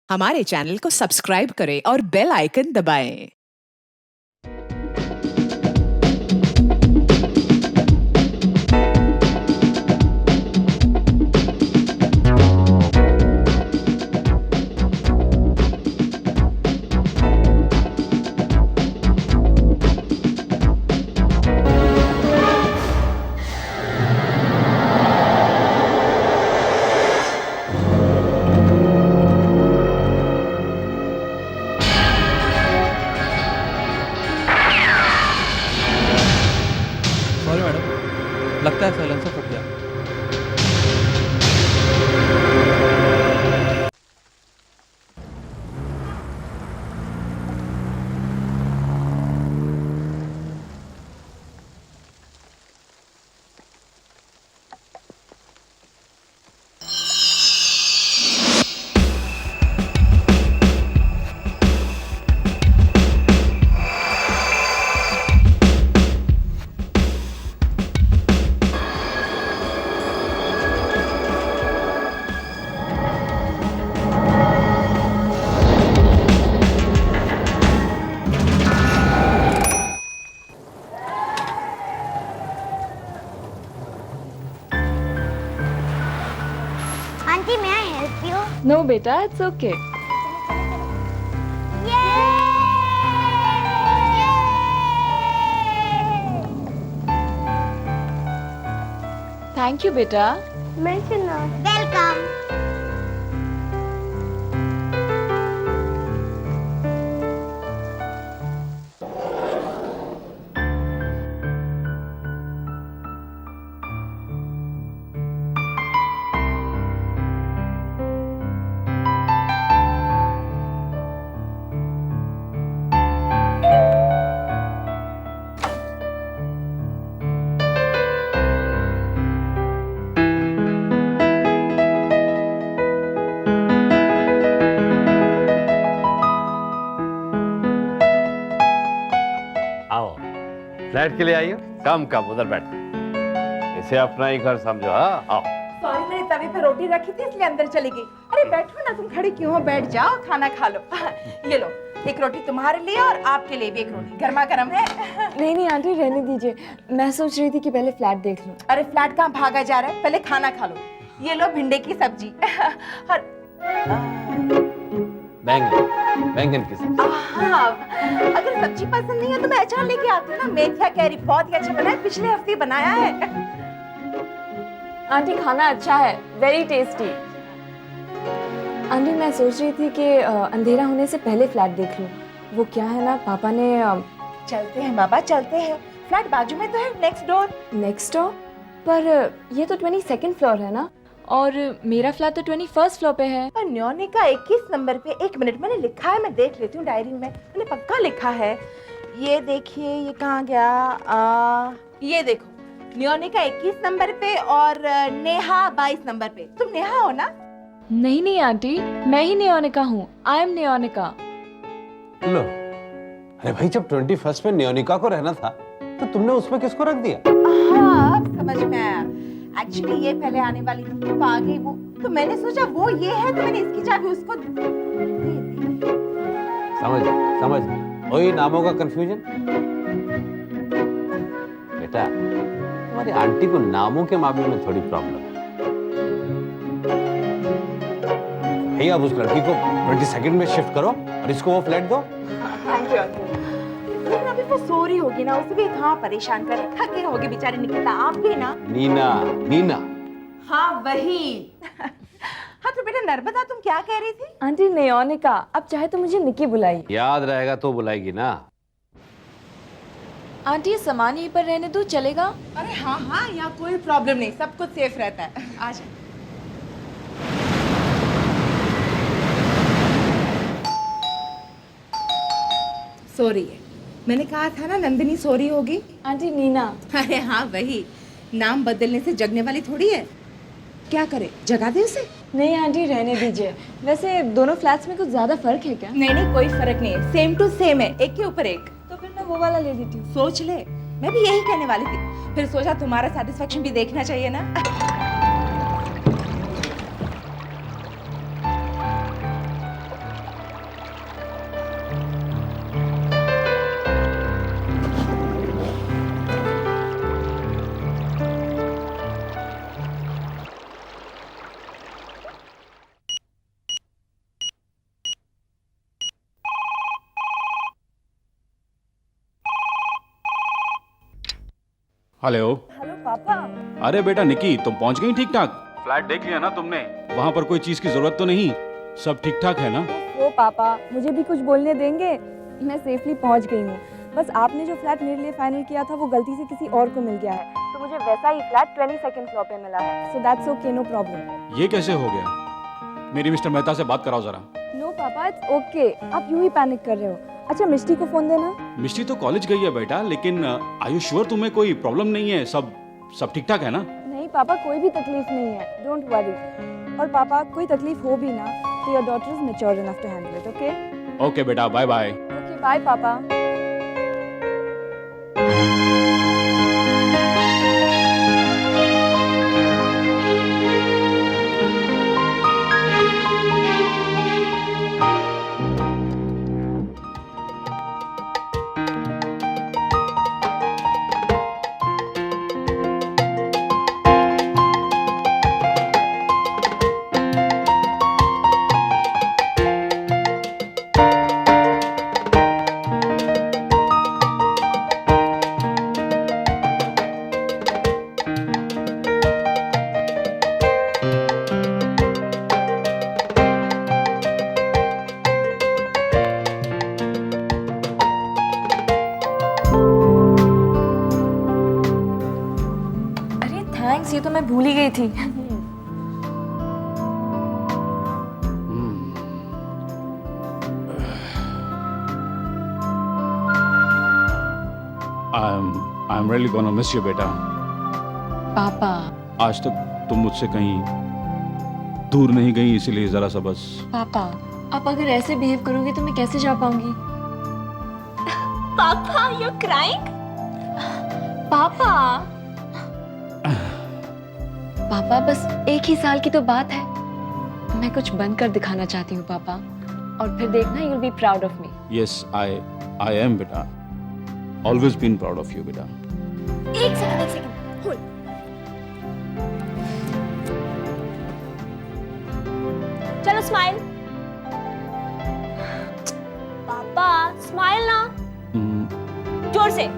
हमारे चैनल को सब्सक्राइब करें और बेल आइकन दबाएं। सॉरी मैडम, लगता है साइलेंसर फट गया। Auntie, may I help you? No, beta, it's okay. Thank you, beta. Mention now. Welcome. आओ, फ्लैट के लिए आई हो? कम कम उधर बैठ, इसे अपना ही घर समझो। हाँ, आओ। सॉरी, मैंने तवे पे रोटी रखी थी इसलिए अंदर चली गई। अरे बैठो ना, तुम खड़ी क्यों हो? बैठ जाओ, खाना खा लो। ये लो, एक रोटी तुम्हारे लिए और आपके लिए भी एक रोटी, गर्मा गर्म है। नहीं आंटी, रहने दीजिए। मैं सोच रही थी कि पहले फ्लैट देख लूं। अरे फ्लैट कहाँ भागा जा रहा है, पहले खाना खा लो। ये लो भिंडी की सब्जी और बैंगन की सब्जी। हाँ, अगर सब्जी पसंद नहीं है तो मैं अचार लेके आती हूँ ना। मेथिया कैरी बहुत ही अच्छा बना है, पिछले हफ्ते बनाया है। आंटी, खाना अच्छा है, वेरी टेस्टी। आंटी, मैं सोच रही थी कि अंधेरा होने से पहले फ्लैट देख लूं। वो क्या है ना, पापा ने चलते हैं बाबा, चलते हैं। फ्लैट बाजू में तो है, नेक्स्ट डोर। नेक्स्ट डोर, पर ये तो 22nd फ्लोर है ना, और मेरा फ्लैट तो 21st फ्लोर पे है। पर न्योने का 21 नंबर पे, एक मिनट मैंने लिखा है, मैं देख लेती हूँ डायरी में, मैंने पक्का लिखा है। ये देखिए, ये कहाँ गया? ये देखो, न्योने का 21 नंबर पे और नेहा 22 नंबर पे। तुम नेहा हो ना? नहीं आंटी, मैं ही नियोनिका हूँ। I am नियोनिका। लो, अरे भाई, जब 21st में नियोनिका को रहना था तो तुमने उसमें किसको रख दिया? हाँ, अब समझ में आया। एक्चुअली ये पहले आने वाली थी, तो आ गई वो, तो मैंने सोचा वो ये है, तो मैंने इसकी चाबी उसको दे दी। समझ वही नामों का कंफ्यूजन। बेटा, तुम्हारी आंटी को नामों के मामले में थोड़ी प्रॉब्लम है। भैया, अब उस लड़की को 22nd में शिफ्ट करो और इसको वो फ्लैट दो। Thank you uncle. लेकिन अभी वो सो रही होगी ना, उसे भी कहाँ परेशान कर रखा के होगी बेचारी निकिता। आप भी ना? नीना। हाँ, वही। हाँ तो बेटा नर्मदा, तुम क्या कह रही थी? आंटी, नियोनिका, अब चाहे तो मुझे निकी बुलाई। याद रहेगा तो बुलाएगी ना। आंटी, ये सामान यहीं पर रहने दो, चलेगा? अरे हाँ हाँ, यहाँ कोई प्रॉब्लम नहीं, सब कुछ सेफ रहता है। आ जाओ। सो रही है, मैंने कहा था ना नंदिनी सो रही होगी। आंटी, नीना। अरे हाँ वही, नाम बदलने से जगने वाली थोड़ी है। क्या करे, जगा दे उसे? नहीं आंटी, रहने दीजिए। वैसे दोनों फ्लैट्स में कुछ ज्यादा फर्क है क्या? नहीं, कोई फर्क नहीं है, सेम टू सेम है, एक के ऊपर एक। तो फिर मैं वो वाला ले लेती हूँ। सोच ले, मैं भी यही कहने वाली थी, फिर सोचा तुम्हारा सेटिस्फेक्शन भी देखना चाहिए ना। हेलो। हेलो पापा। अरे बेटा निकी, तुम पहुंच गई ठीक ठाक? फ्लैट देख लिया ना तुमने? वहाँ पर कोई चीज की जरूरत तो नहीं? सब ठीक ठाक है ना? वो पापा, मुझे भी कुछ बोलने देंगे? मैं सेफली पहुंच गई हूँ। बस आपने जो फ्लैट मेरे लिए फाइनल किया था वो गलती से किसी और को मिल गया है, तो मुझे वैसा ही फ्लैट 22nd फ्लोर पे मिला है। So that's okay, no problem. ये कैसे हो गया? मेरी मिस्टर मेहता से बात कराओ जरा। नो पापा, इट्स ओके। आप यूं ही पैनिक कर रहे हो। अच्छा, मिष्टी को फोन देना। मिष्टी तो कॉलेज गई है बेटा, लेकिन आर यू श्योर तुम्हें कोई प्रॉब्लम नहीं है? सब ठीक ठाक है ना? नहीं पापा, कोई भी तकलीफ नहीं है, डोंट वरी। और पापा, कोई तकलीफ हो भी ना तो your daughter is mature enough to handle it, okay? Okay बेटा, बाय बाय। ओके, बाय पापा। थैंक्स, ये तो मैं भूल ही गई थी। I'm really gonna miss you बेटा। पापा। आज तक तुम मुझसे कहीं दूर नहीं गई, इसीलिए जरा सा बस। पापा, आप अगर ऐसे बिहेव करोगे तो मैं कैसे जा पाऊंगी? पापा, यू क्राइंग? पापा। पापा, बस 1 ही साल की तो बात है। मैं कुछ बनकर दिखाना चाहती हूँ पापा, और फिर देखना, you'll be proud of me. Yes, I am बेटा। Always been proud of you बेटा। एक सेकंड, होल्ड। चलो स्माइल। पापा, स्माइल ना, जोर से।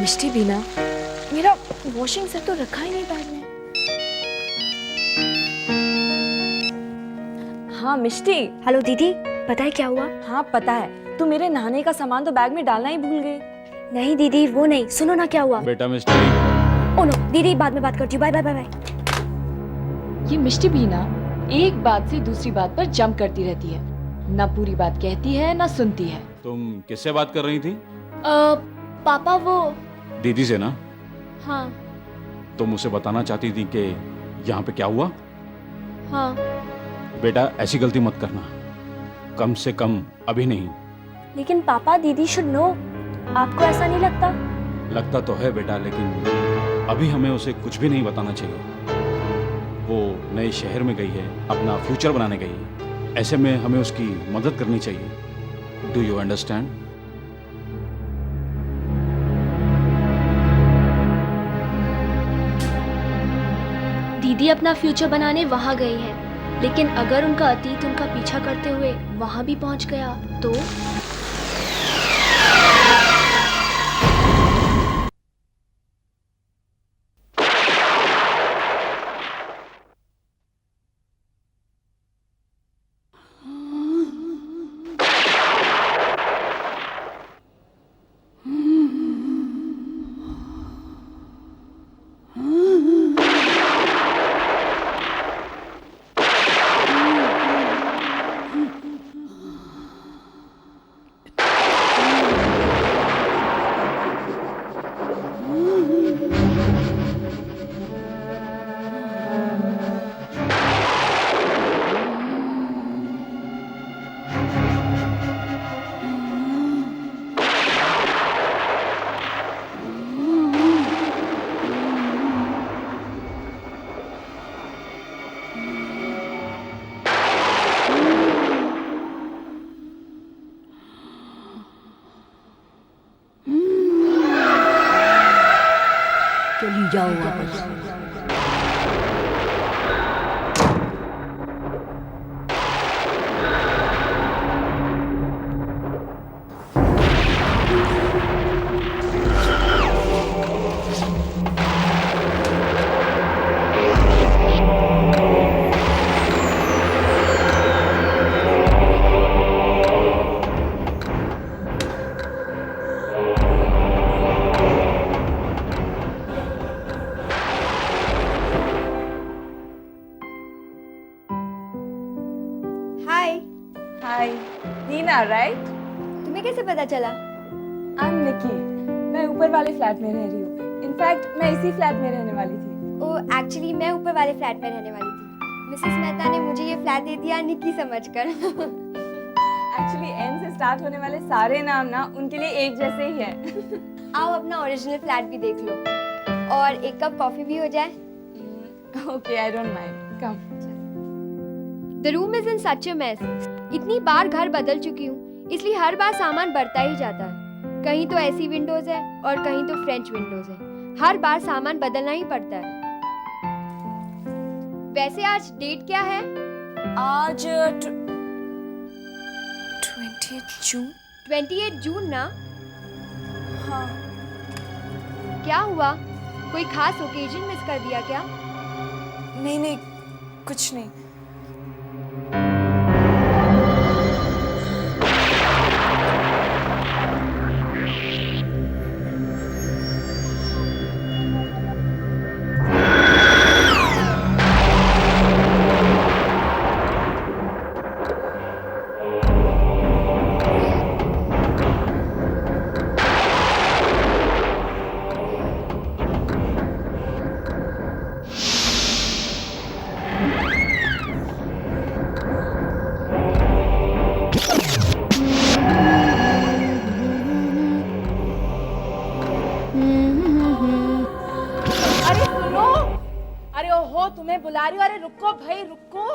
मिष्टी भी ना, मेरा वॉशिंग सेट तो रखा ही नहीं बैग में। हाँ मिष्टी। हेलो दीदी, पता है क्या हुआ? हाँ पता है, तू मेरे नहाने का सामान तो बैग में डालना ही भूल गई। नहीं दीदी, वो नहीं, सुनो ना क्या हुआ। बेटा मिस्टर। ओ नो दीदी, बाद में बात करती हूँ, बाय बाय बाय बाय। ये मिष्टी भी ना एक बात से दूसरी बात पर जंप करती रहती है, ना पूरी बात कहती है ना सुनती है। तुम किससे बात कर रही थी? पापा, वो दीदी से ना? हाँ तुम उसे बताना चाहती थी कि यहाँ पे क्या हुआ? हाँ। बेटा ऐसी गलती मत करना, कम से कम अभी नहीं। लेकिन पापा, दीदी शुड नो। आपको ऐसा नहीं लगता? लगता तो है बेटा, लेकिन अभी हमें उसे कुछ भी नहीं बताना चाहिए। वो नए शहर में गई है, अपना फ्यूचर बनाने गई है, ऐसे में हमें उसकी मदद करनी चाहिए। Do you understand? दीदी अपना फ्यूचर बनाने वहाँ गई है, लेकिन अगर उनका अतीत उनका पीछा करते हुए वहां भी पहुंच गया तो? चली जाओ वापस। हाय। हाय, नीना राइट? तुम्हें कैसे पता चला? आई एम निकी। मैं ऊपर वाले फ्लैट में रह रही हूँ। इनफैक्ट मैं इसी फ्लैट में रहने वाली थी। ओ एक्चुअली मैं ऊपर वाले फ्लैट में रहने वाली थी। मिसेस मेहता ने मुझे ये फ्लैट दे दिया निकी समझकर। एक्चुअली एन से स्टार्ट होने वाले सारे नाम ना उनके लिए एक जैसे ही हैं। आओ अपना ओरिजिनल फ्लैट भी देख लो और एक कप कॉफी भी हो जाए। Okay, I don't mind, come. The room is in such a mess. इतनी बार घर बदल चुकी हूँ इसलिए हर बार सामान बढ़ता ही जाता है। कहीं तो ऐसी विंडोज है और कहीं तो फ्रेंच विंडोज है। हर बार सामान बदलना ही पड़ता है। वैसे आज डेट क्या है? आज 28 जून। 28 जून ना? हाँ। क्या हुआ? कोई खास ओकेजन मिस कर दिया क्या? नहीं नहीं, कुछ नहीं। अरे सुनो, अरे ओहो तुम्हें बुला रही हूँ। अरे रुको भाई रुको।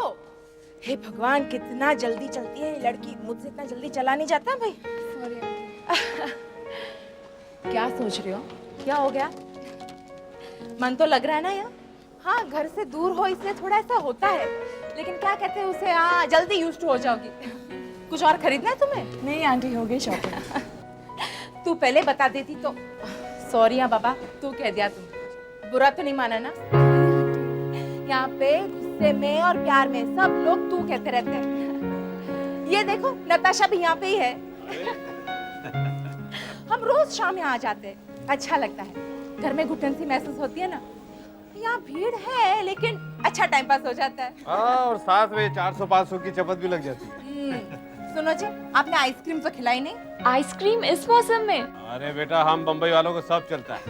हे भगवान कितना जल्दी चलती है ये लड़की। मुझसे इतना जल्दी चला नहीं जाता भाई। क्या सोच रही हो? क्या हो गया? मन तो लग रहा है ना यार? हाँ घर से दूर हो इसलिए थोड़ा ऐसा होता है, लेकिन क्या कहते हैं उसे, हाँ जल्दी यूज्ड हो जाओगी। कुछ और खरीदना है तुम्हें? नहीं आंटी, हो गई शॉपिंग। तू पहले बता देती तो। सॉरी हाँ बाबा, तू कह दिया तुम। बुरा तो नहीं माना ना? यहाँ पे गुस्से में और प्यार में सब लोग तू कहते रहते हैं। ये देखो नताशा भी यहाँ पे ही है। हम रोज शाम यहाँ आ जाते हैं, अच्छा लगता है। घर में घुटन सी महसूस होती है ना। यहाँ भीड़ है लेकिन अच्छा टाइम पास हो जाता है। और साथ में 400-500 की चपत भी लग जाती है। सुनो जी, आपने आइसक्रीम तो खिलाई नहीं? आइसक्रीम इस मौसम में? अरे बेटा हम बम्बई वालों को सब चलता है।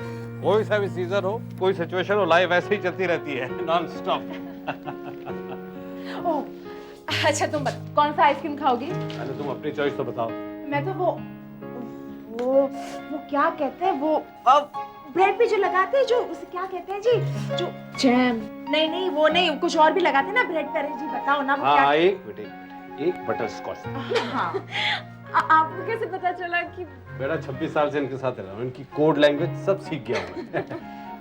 कोई सा भी सीजन हो, कोई सिचुएशन हो, लाइफ ऐसे ही चलती रहती है नॉन स्टॉप। ओह अच्छा, तुम बताओ कौन सा आइसक्रीम खाओगी? अरे तुम अपनी चॉइस तो बताओ। मैं तो वो क्या कहते हैं वो ब्रेड पे जो लगाते हैं, जो उसे क्या कहते हैं जी? जो जैम? नहीं नहीं वो नहीं, कुछ और भी लगाते हैं ना ब्रेड पे। जी बताओ ना वो क्या? हाँ एक मिनट, एक बटर स्कॉच। हाँ आपको कैसे पता चला कि? बेटा 26 साल से इनके साथ रहा हूँ, इनकी कोड लैंग्वेज सब सीख गया हूँ मैं।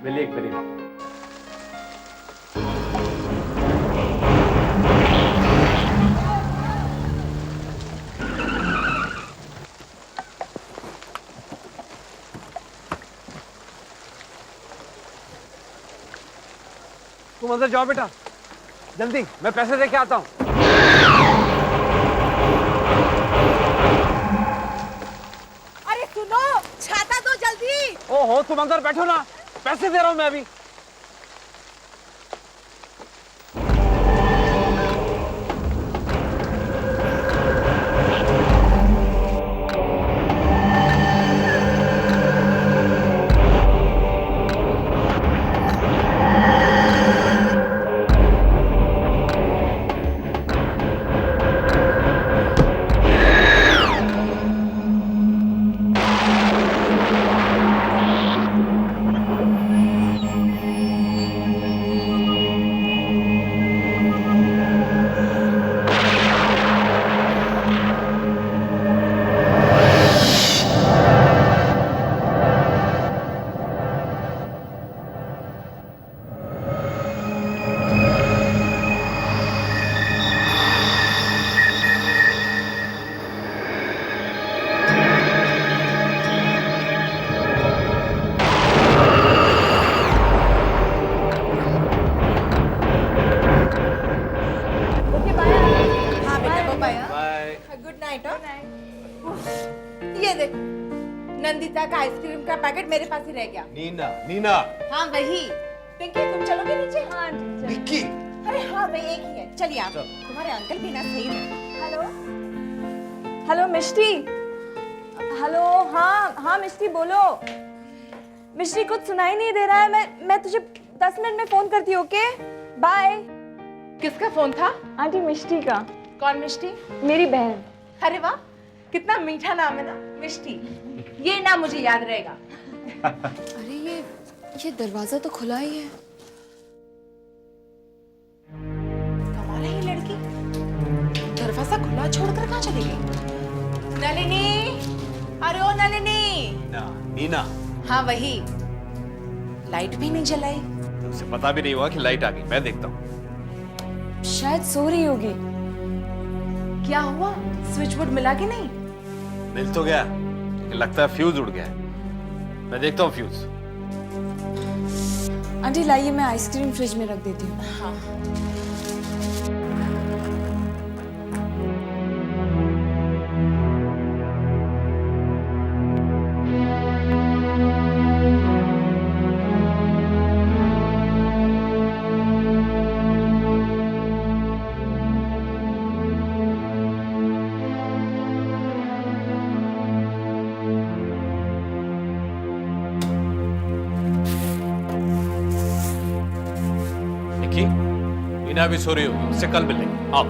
मिलिए एक मेरी। तुम अंदर जाओ बेटा, जल्दी, मैं पैसे दे के आता हूँ। अरे सुनो, छाता दो जल्दी। ओहो, तुम अंदर बैठो ना, पैसे दे रहा हूँ मैं अभी। हाँ बेटा, बाय। बाय। Good night. ये देखो, नंदिता का आइसक्रीम का पैकेट मेरे पास ही रह गया। नीना, नीना। हाँ वही। पिंकी तुम चलोगे नीचे? हाँ आंटी विक्की। अरे हाँ भाई, एक ही है, चलिए आप। तुम्हारे अंकल भी ना सही में। हेलो हेलो मिष्टी, हेलो। हाँ हाँ मिष्टी बोलो। मिष्टी कुछ सुनाई नहीं दे रहा है, मैं तुझे 10 मिनट में फोन करती हूँ। Okay bye. किसका फोन था? आंटी मिष्टी का। कौन मिष्टी? मेरी बहन। अरे वाह, कितना मीठा नाम है ना, मिष्टी। ये नाम मुझे याद रहेगा। अरे ये दरवाजा तो खुला ही है। कमाल है ये लड़की, दरवाजा खुला छोड़कर कहाँ चली गई? नलिनी, अरे ओ नलिनी। नीना। हाँ वही, लाइट भी नहीं जलाई। उसे पता भी नहीं हुआ कि लाइट आ गई। मैं देखता हूँ। शायद सो रही होगी। क्या हुआ, स्विच बोर्ड मिला कि नहीं? मिल तो गया, लेकिन लगता है फ्यूज उड़ गया है। मैं देखता हूँ फ्यूज। आंटी लाइए, मैं आइसक्रीम फ्रिज में रख देती हूँ। हाँ। निकी, नीना भी सो रही होगी, उससे कल मिलेंगे। आओ।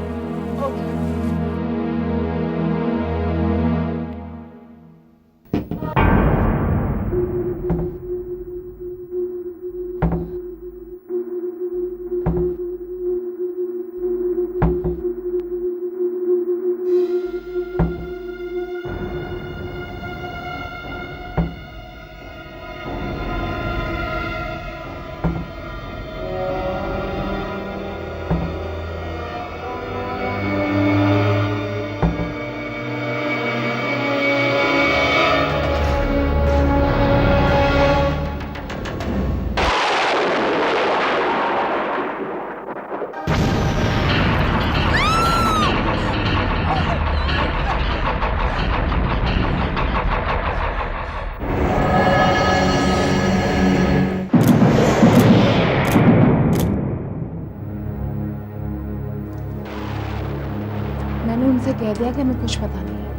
मैंने उनसे कह दिया कि हमें कुछ पता नहीं है।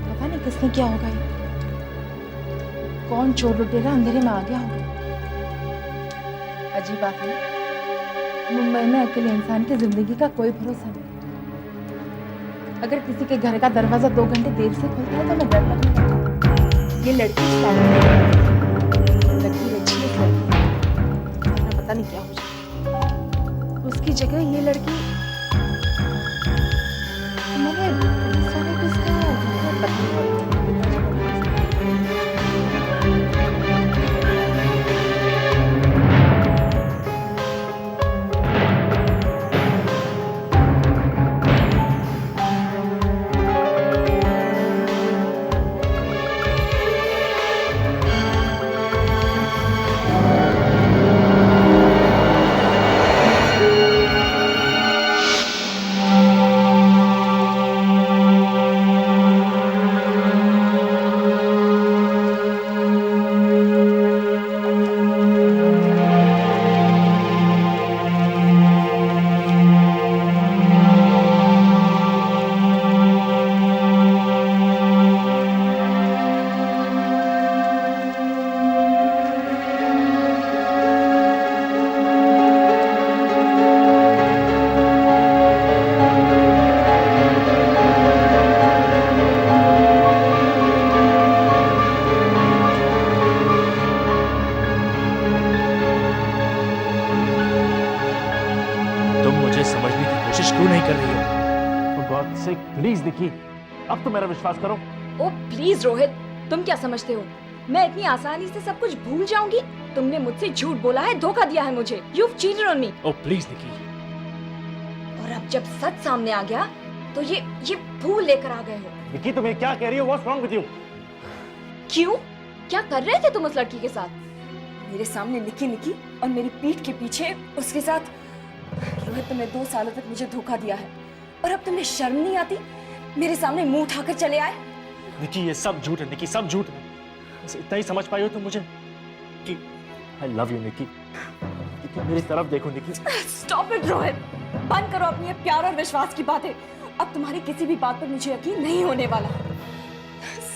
पता नहीं किसने क्या होगा ये। कौन चोर लुटेरा अंधेरे में आ गया होगा। अजीब बात है, मुंबई में अकेले इंसान की जिंदगी का कोई भरोसा नहीं। अगर किसी के घर का दरवाजा 2 घंटे देर से खुलता है तो मैं डर लगने लगता है। ये लड़की लड़की अच्छी है, पता नहीं क्या हो जाए। उसकी जगह ये लड़की मैंने किसका पता नहीं। कर रही हो? For God's sake, प्लीज निकी, अब तो मेरा विश्वास करो। ओ प्लीज रोहित, तुम क्या समझते हो मैं इतनी आसानी से सब कुछ भूल जाऊंगी? तुमने मुझसे झूठ बोला है, धोखा दिया है मुझे। You've cheated on me। Oh please Nikki. और अब जब सच सामने आ गया तो ये भूल लेकर आ गए हो। निकी तुम्हें क्या कह रही हो? What's wrong with you? क्यों? क्या कर रहे थे तुम उस लड़की के साथ? मेरे सामने निकी निकी और मेरी पीठ के पीछे उसके साथ। रोहित, तुमने 2 सालों तक मुझे धोखा दिया है और अब तुम्हें शर्म नहीं आती? मेरे सामने मुंह उठाकर चले आए। निकी ये सब झूठ है, निकी सब झूठ है। बस इतना ही समझ पाई हो तुम मुझे कि I love you निकी। निकी मेरी तरफ देखो निकी। Stop it रोहित, बंद करो अपनी ये प्यार और विश्वास की बातें। अब तुम्हारी किसी भी बात पर मुझे यकीन नहीं होने वाला।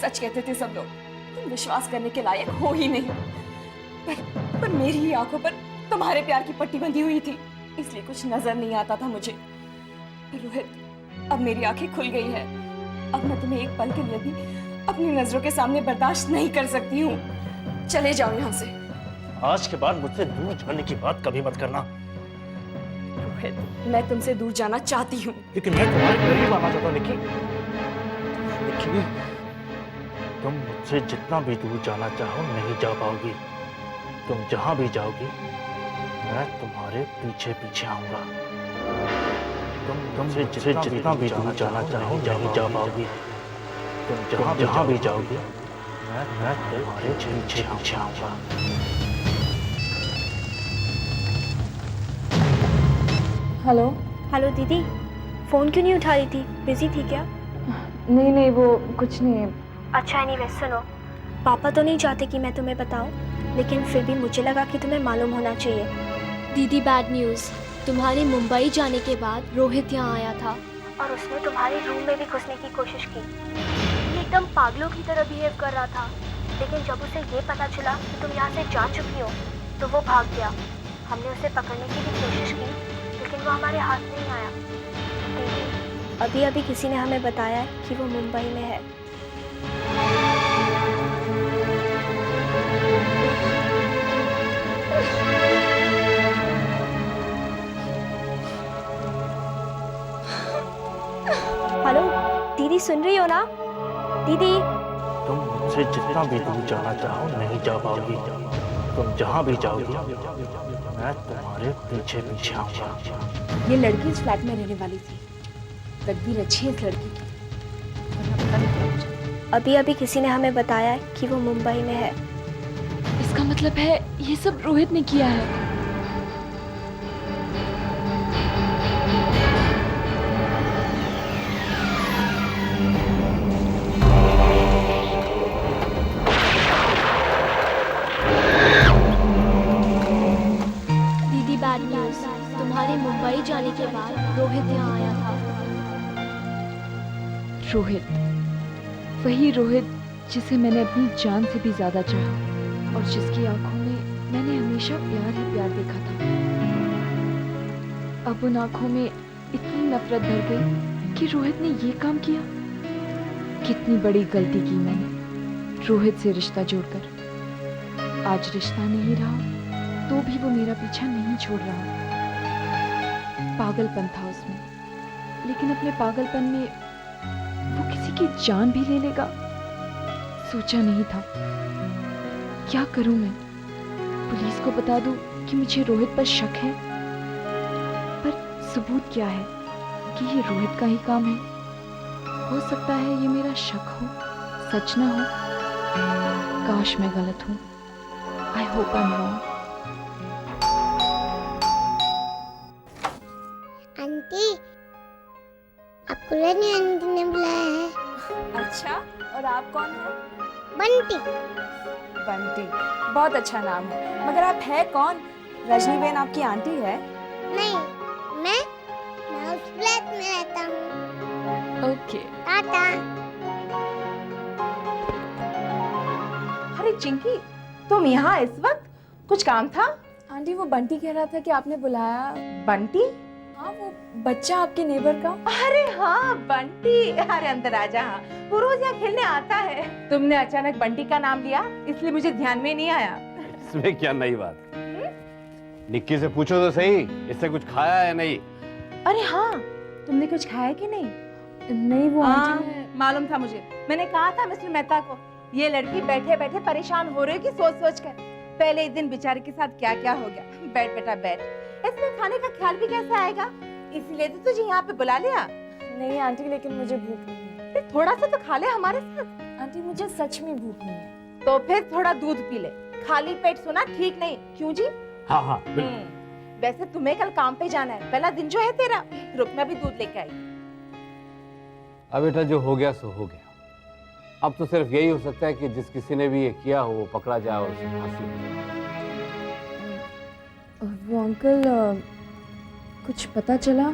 सच कहते थे सब लोग, तुम विश्वास करने के लायक हो ही नहीं। पर मेरी ही आंखों पर तुम्हारे प्यार की पट्टी बंधी हुई थी, इसलिए कुछ नजर नहीं आता था मुझे। रोहित, अब मेरी आंखें खुल गई है। अब मैं तुम्हें एक पल के लिए भी अपनी नजरों के सामने बर्दाश्त नहीं कर सकती हूँ। चले जाओ यहाँ से। आज के बाद मुझसे दूर जाने की बात कभी मत करना। रोहित, मैं तुमसे दूर जाना चाहती हूँ, लेकिन मैं तुम्हारे करीब आना चाहता हूँ निकी। निकी, तुम मुझसे जितना भी दूर जाना चाहो नहीं जा पाओगी। तुम जहां भी जाओगी मैं तुम्हारे पीछे पीछे आऊंगा। तुमसे जितना भी दूर जाना चाहो नहीं जा पाओगी। तुम जहां भी जाओगी मैं तुम्हारे पीछे पीछे आऊंगा। हेलो। हेलो दीदी, फ़ोन क्यों नहीं उठा रही थी? बिजी थी क्या? नहीं, वो कुछ नहीं। अच्छा एनीवे सुनो, पापा तो नहीं चाहते कि मैं तुम्हें बताऊं, लेकिन फिर भी मुझे लगा कि तुम्हें मालूम होना चाहिए। दीदी बैड न्यूज़, तुम्हारे मुंबई जाने के बाद रोहित यहाँ आया था और उसने तुम्हारे रूम में भी घुसने की कोशिश की। ये एकदम पागलों की तरह बिहेव कर रहा था, लेकिन जब उसे ये पता चला कि तुम यहाँ से जा चुकी हो तो वो भाग गया। हमने उसे पकड़ने की भी कोशिश की, लेकिन वो हमारे हाथ नहीं आया। दीदी, अभी अभी किसी ने हमें बताया कि वो मुंबई में है। हेलो दीदी, सुन रही हो ना? दीदी, तुम मुझसे जितना भी दूर जाना चाहो नहीं जा पाओगी। तुम जहां भी जाओगी मैं तुम्हारे पीछे पीछे आऊंगा। ये लड़की इस फ्लैट में रहने वाली थी। तकदीर अच्छी है इस लड़की की, वरना पता नहीं क्या हो जाता। अभी अभी किसी ने हमें बताया कि वो मुंबई में है। इसका मतलब है ये सब रोहित ने किया है। दीदी बैड न्यूज़, तुम्हारे मुंबई जाने के बाद रोहित यहाँ आया था। रोहित, वही रोहित जिसे मैंने अपनी जान से भी ज्यादा चाहा और जिसकी आंखों में मैंने हमेशा प्यार ही प्यार देखा था। अब उन आंखों में इतनी नफरत भर गई कि रोहित ने ये काम किया। कितनी बड़ी गलती की मैंने रोहित से रिश्ता जोड़कर। आज रिश्ता नहीं रहा तो भी वो मेरा पीछा नहीं छोड़ रहा। पागलपन था उसमें, लेकिन अपने पागलपन में वो किसी की जान भी ले लेगा, सोचा नहीं था। क्या करूं मैं? पुलिस को बता दूं कि मुझे रोहित पर शक है, पर सबूत क्या है कि ये रोहित का ही काम है? हो सकता है ये मेरा शक हो, सच ना हो। काश मैं गलत हूं। I hope I am wrong. Aunty, आपको रानी आंटी ने बुलाया है। अच्छा, और आप कौन हैं? बंटी। बंटी, बहुत अच्छा नाम है। मगर आप है कौन? रजनी बहन आपकी आंटी है? नहीं, मैं उस फ्लैट में रहता हूँ। ओके। टाटा। अरे चिंकी, तुम यहाँ इस वक्त? कुछ काम था? आंटी, वो बंटी कह रहा था कि आपने बुलाया। बंटी? हाँ, वो बच्चा आपके नेबर का। अरे हाँ, बंटी। अरे अंदर आ जा। हाँ, वो रोज यहाँ खेलने आता है। तुमने अचानक बंटी का नाम लिया, इसलिए मुझे ध्यान में नहीं आया। इसमें क्या नई बात? निक्की से पूछो तो सही, इससे कुछ खाया है नहीं? अरे हाँ, तुमने कुछ खाया कि नहीं? नहीं वो हाँ, आंटी मैं मालूम था मुझे। मैंने कहा था मिस्टर मेहता को, ये लड़की बैठे बैठे परेशान हो रही है कि सोच सोच कर। पहले ही दिन बेचारे के साथ क्या क्या हो गया। बैठ बेटा बैठ, इसमें खाने का ख्याल भी कैसे आएगा? इसीलिए तो तुझे यहाँ पे बुला लिया। नहीं आंटी, लेकिन मुझे भूख नहीं है। फिर थोड़ा सा तो खा ले हमारे साथ। आंटी मुझे सच में भूख नहीं है। तो फिर थोड़ा दूध पी ले, खाली पेट सोना ठीक नहीं। क्यों जी? हाँ हाँ वैसे तुम्हें कल काम पे जाना है, पहला दिन जो है तेरा। रुक, मैं भी दूध लेके आई। अब बेटा जो हो गया सो हो गया। अब तो सिर्फ यही हो सकता है कि जिस किसी ने भी ये किया हो वो पकड़ा जाए और उसे फांसी हो जाए। वो अंकल कुछ पता चला?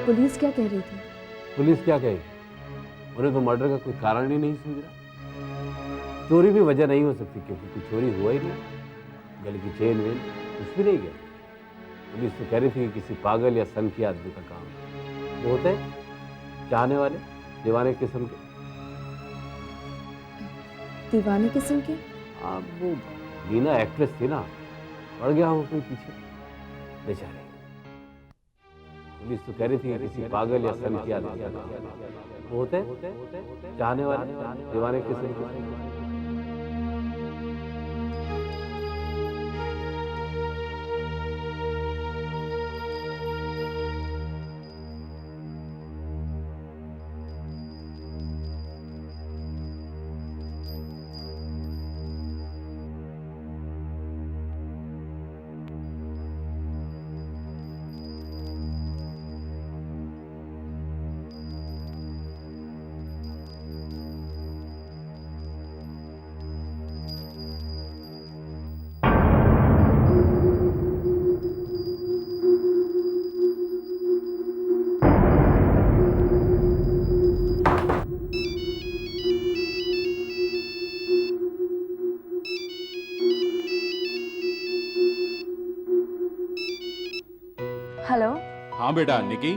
पुलिस क्या कह रही थी? पुलिस क्या कहेगी? उन्हें तो मर्डर का कोई कारण ही नहीं सूझ रहा। चोरी भी वजह नहीं हो सकती क्योंकि कुछ चोरी हुआ ही नहीं। गले की चेन वेन कुछ भी नहीं गया। पुलिस तो कह रही थी कि किसी पागल या सनकी आदमी का काम है। वो होते हैं चाहने वाले, दीवाने किस्म के। दीवाने किस्म के? हाँ, वो लीना एक्ट्रेस थी ना, पड़ गया हो कोई पीछे बेचारे। पुलिस तो कह रही थी कि किसी पागल या सनकी आदमी का काम है। वो होते हैं चाहने वाले, दीवाने किस्म के। हेलो। हाँ बेटा निकी,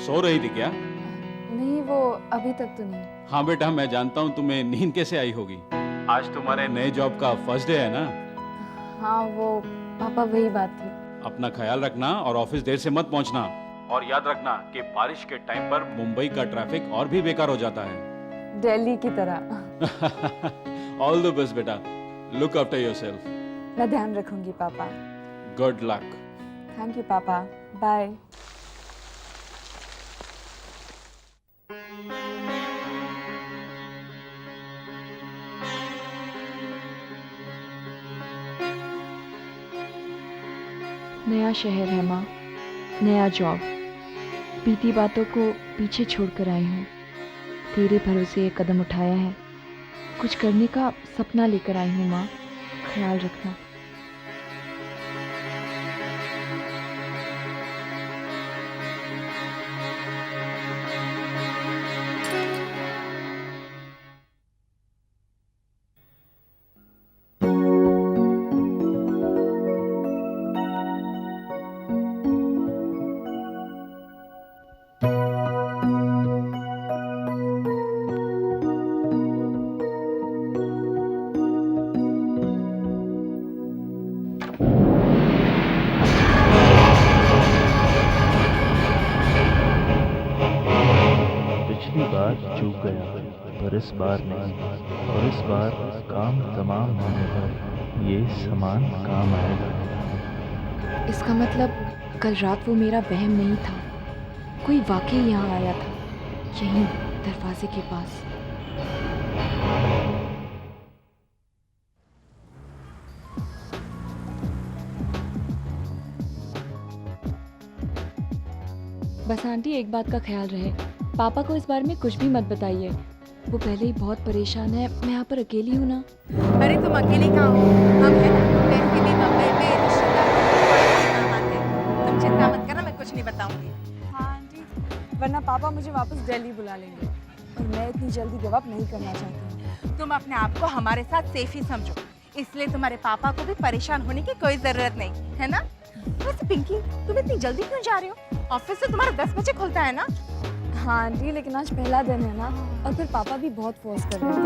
सो रही थी क्या? नहीं वो अभी तक तो नहीं। हाँ बेटा, मैं जानता हूँ तुम्हें नींद कैसे आई होगी। आज तुम्हारे नए जॉब का फर्स्ट डे है ना? हाँ वो पापा वही बात थी। अपना ख्याल रखना और ऑफिस देर से मत पहुंचना। और याद रखना कि बारिश के टाइम पर मुंबई का ट्रैफिक और भी बेकार हो जाता है। दिल्ली की तरह। ऑल द बेस्ट बेटा, लुक आफ्टर योरसेल्फ। मैं ध्यान रखूंगी पापा। Good luck. थैंक यू पापा, बाय। नया शहर है माँ, नया जॉब। बीती बातों को पीछे छोड़कर आई हूँ। तेरे भरोसे ये कदम उठाया है। कुछ करने का सपना लेकर आई हूँ माँ, ख्याल रखना। पिछली बार चूक गया पर इस बार नहीं, और इस बार काम तमाम होने पर ये सामान काम आएगा। इसका मतलब कल रात वो मेरा वहम नहीं था, कोई वाकई यहाँ आया था, यहीं दरवाजे के पास। बस आंटी एक बात का ख्याल रहे, पापा को इस बारे में कुछ भी मत बताइए। वो पहले ही बहुत परेशान है, मैं यहाँ पर अकेली हूँ ना। अरे तुम अकेले कहाँ हो? हम हैं ना, वैसे भी बम्बई में रिश्तेदार आते हैं। तुम चिंता मत करना, मैं कुछ नहीं बताऊंगी। हाँ आंटी, वरना पापा मुझे वापस दिल्ली बुला लेंगे और मैं इतनी जल्दी गिव अप नहीं करना चाहती हूँ। तुम अपने आप को हमारे साथ सेफ ही समझो, इसलिए तुम्हारे पापा को भी परेशान होने की कोई जरूरत नहीं है ना। वैसे पिंकी, तुम इतनी जल्दी क्यों जा रहे हो? ऑफिस से तुम्हारा 10 बजे खुलता है ना। हाँ आंटी, लेकिन आज पहला दिन है ना, और फिर पापा भी बहुत फोर्स कर रहे थे।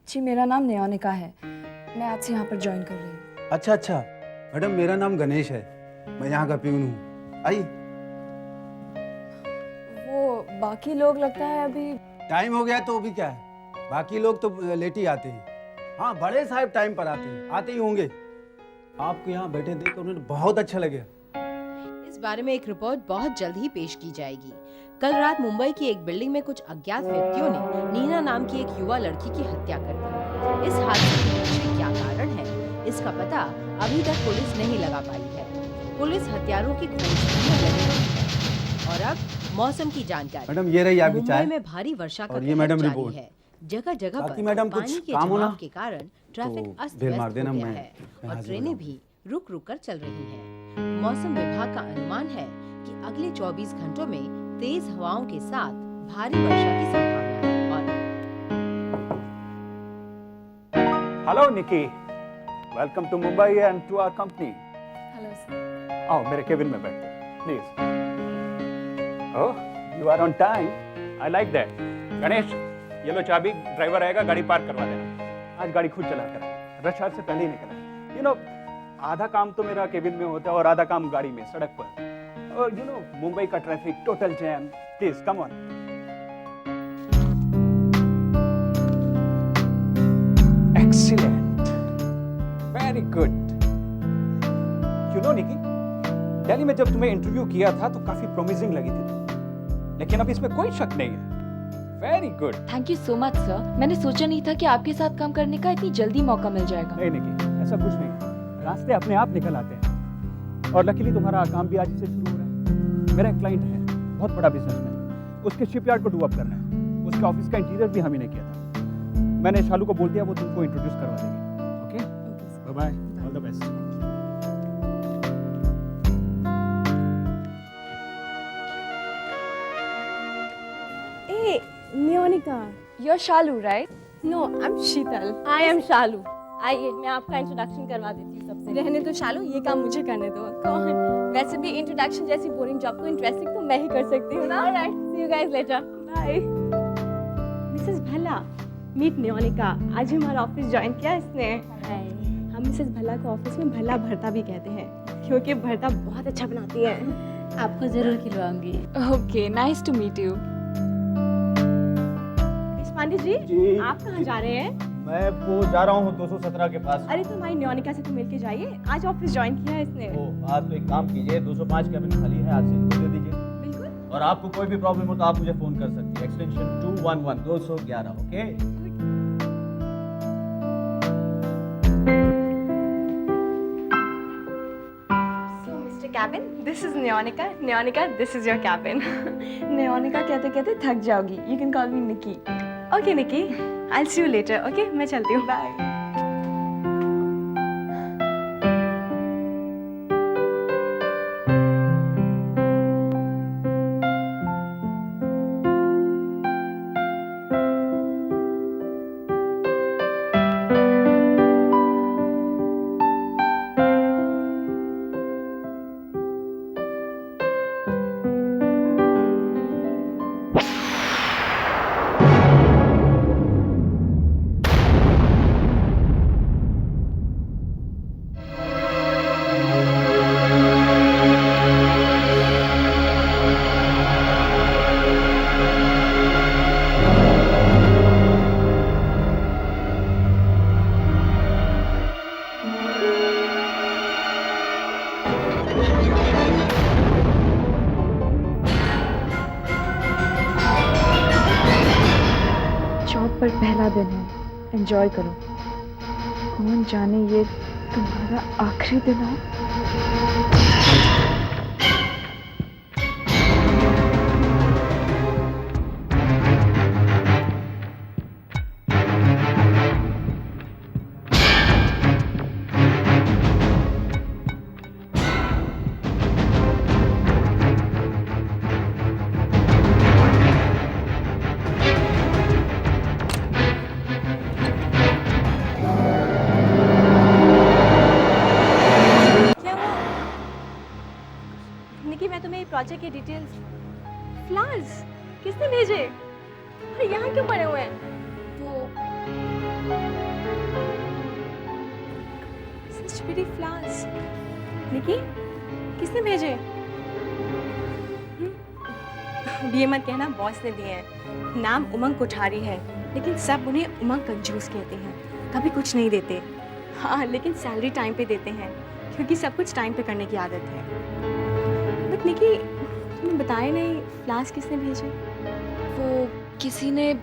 जी मेरा नाम नियोनिका है, मैं आज से यहाँ पर ज्वाइन कर रही हूँ। अच्छा अच्छा मैडम, मेरा नाम गणेश है, मैं यहाँ का प्यून हूँ। आइए। वो बाकी लोग लगता है अभी टाइम हो गया तो भी क्या है, बाकी लोग तो लेट ही आते हैं। हाँ बड़े साहब टाइम पर आते ही होंगे। आपको यहाँ बैठे देख कर उन्हें बहुत अच्छा लगे। इस बारे में एक रिपोर्ट बहुत जल्द ही पेश की जाएगी। कल रात मुंबई की एक बिल्डिंग में कुछ अज्ञात व्यक्तियों ने नीना नाम की एक युवा लड़की की हत्या कर दी। इस हादसे के पीछे क्या कारण है, इसका पता अभी तक पुलिस नहीं लगा पाई है। पुलिस हत्यारों की खोज में लगी हुई है। और अब मौसम की जानकारी। मैडम ये रही आपकी चाय। मुंबई में भारी वर्षा का और ये मैडम कहर रिपोर्ट जारी है। जगह जगह बाकी पर मैडम कुछ पानी के काम होना जमाव के कारण ट्रैफिक तो अस्त फिर व्यस्त मार हो देना, गया मैं है और हाजिर ट्रेनें हो भी रुक रुक कर चल रही हैं। मौसम विभाग का अनुमान है कि अगले 24 घंटों में तेज हवाओं के साथ भारी वर्षा की संभावना है। और hello Niki, welcome to Mumbai and to our company. Hello sir. आओ मेरे केबिन में बैठो please. Oh you are on time, I like that. Ganesh ये लो चाबी, ड्राइवर आएगा गाड़ी पार्क करवा देना। आज गाड़ी खुद चला कर, रश आवर से पहले ही निकला। यू नो आधा काम तो मेरा केबिन में होता है और आधा काम गाड़ी में, सड़क पर। और यू नो मुंबई का traffic, total jam. Please come on. Excellent, very good. You know Nikki, Delhi में जब तुम्हें इंटरव्यू किया था तो काफी प्रोमिसिंग लगी थी, लेकिन अब इसमें कोई शक नहीं है। Very good. Thank you so much sir. मैंने सोचा नहीं था कि आपके साथ काम करने का इतनी जल्दी मौका मिल जाएगा। नहीं निकी, ऐसा कुछ नहीं, रास्ते अपने आप निकल आते हैं। और लकीली तुम्हारा काम भी आज से शुरू हो रहा है। मेरा एक क्लाइंट है, बहुत बड़ा बिजनेसमैन, उसके शिपयार्ड को डू अप करना है। उसके ऑफिस का इंटीरियर भी हम ही ने किया था। मैंने शालू को बोल दिया, वो तुमको इंट्रोड्यूस करवा देगी। Okay, bye bye, all the best. Hey, Neonika, you're Shalu, right? No, I'm Sheetal. I am Shalu. आइए मैं आपका इंट्रोडक्शन करवा देती हूँ सबसे। रहने दो शालू, ये काम मुझे करने दो। कौन? वैसे भी इंट्रोडक्शन जैसी बोरिंग जॉब को इंटरेस्टिंग तो मैं ही कर सकती हूँ ना। Alright, see you guys later. Bye. Mrs Bhalla, meet Neonika. आज हमारा ऑफिस ज्वाइन किया इसने। हम मिसेस भला को ऑफिस में भला भरता भी कहते हैं, क्योंकि भरता बहुत अच्छा बनाती है। आपको जरूर खिलवाऊंगी। Okay, nice to meet you. Pandey ji, आप कहाँ जा रहे हैं? मैं वो जा रहा हूँ 217 के पास। अरे तो हमारी नियोनिका से तो मिल के जाइए, आज ऑफिस ज्वाइन किया है इसने। आप तो एक काम कीजिए, 205 कैबिन खाली है, आज से इनको दे दीजिए। बिल्कुल। और आपको कोई भी प्रॉब्लम हो तो आप मुझे फोन कर सकती है, extension 211 211। Okay. So Mr. Cabin, this is Neonika. Neonika, this is your cabin. नियोनिका कहते कहते थक जाओगी। You can call me Nikki. Okay Nikki, I'll see you later. Okay, मैं चलती हूँ। Bye. जॉब पर पहला दिन है, एंजॉय करो। कौन जाने ये तुम्हारा आखिरी दिन हो। निकी, मैं तुम्हें प्रोजेक्ट की डिटेल्स। फ्लावर्स किसने भेजे? अरे यहाँ क्यों पड़े हुए हैं? वो Such pretty flowers. निकी, किसने भेजे? ये मत कहना बॉस ने दिए हैं। नाम उमंग कोठारी है, लेकिन सब उन्हें उमंग कंजूस कहते हैं। कभी कुछ नहीं देते। हाँ, लेकिन सैलरी टाइम पे देते हैं, क्योंकि सब कुछ टाइम पे करने की आदत है। बट निकी, तुमने बताया नहीं फ्लावर्स किसने भेजे? वो किसी ने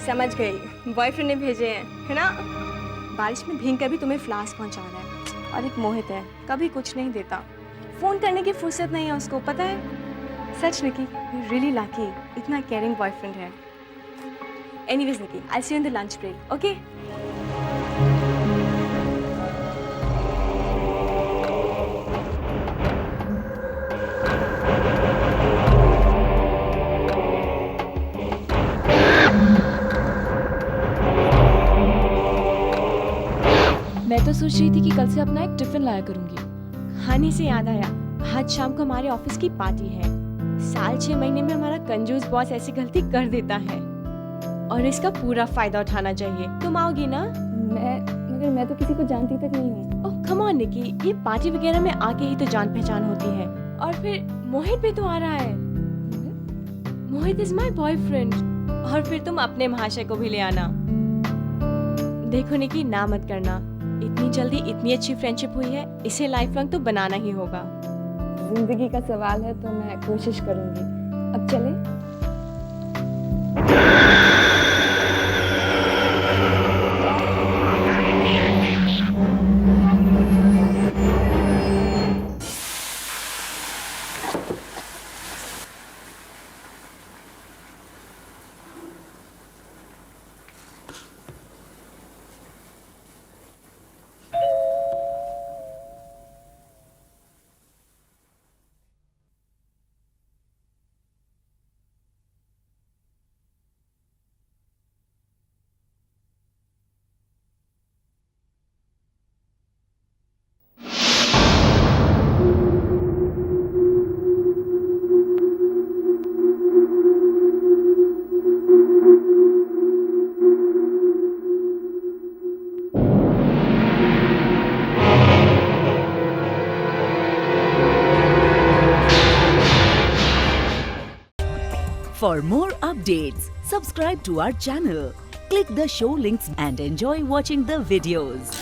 समझ गई, बॉयफ्रेंड ने भेजे हैं, है ना? बारिश में भीग कर भी तुम्हें फ्लावर्स पहुंचा रहा है। और एक मोहित है, कभी कुछ नहीं देता। फोन करने की फुर्सत नहीं है उसको, पता है? सच निकी, यू रियली लकी, इतना केयरिंग बॉयफ्रेंड है। Anyways Niki, I see you in the lunch break, okay? मैं तो सोच रही थी कि कल से अपना एक टिफिन लाया करूंगी। खाने से याद आया, आज शाम को हमारे ऑफिस की पार्टी है। साल 6 महीने में हमारा कंजूस बॉस ऐसी गलती कर देता है और इसका पूरा फायदा उठाना चाहिए। तुम आओगी ना? मगर मैं तो किसी को जानती तक नहीं हूँ। ओह कम ऑन निकी, ये पार्टी वगैरह में आके ही तो जान पहचान होती है। और फिर मोहित भी तो आ रहा है। मोहित इज माय बॉयफ्रेंड। और फिर तुम अपने महाशय को भी ले आना। देखो निकी, ना मत करना, इतनी जल्दी इतनी अच्छी फ्रेंडशिप हुई है, इसे लाइफ लॉन्ग तो बनाना ही होगा। जिंदगी का सवाल है तो मैं कोशिश करूंगी। अब चले? For more updates, subscribe to our channel, click the show links and enjoy watching the videos.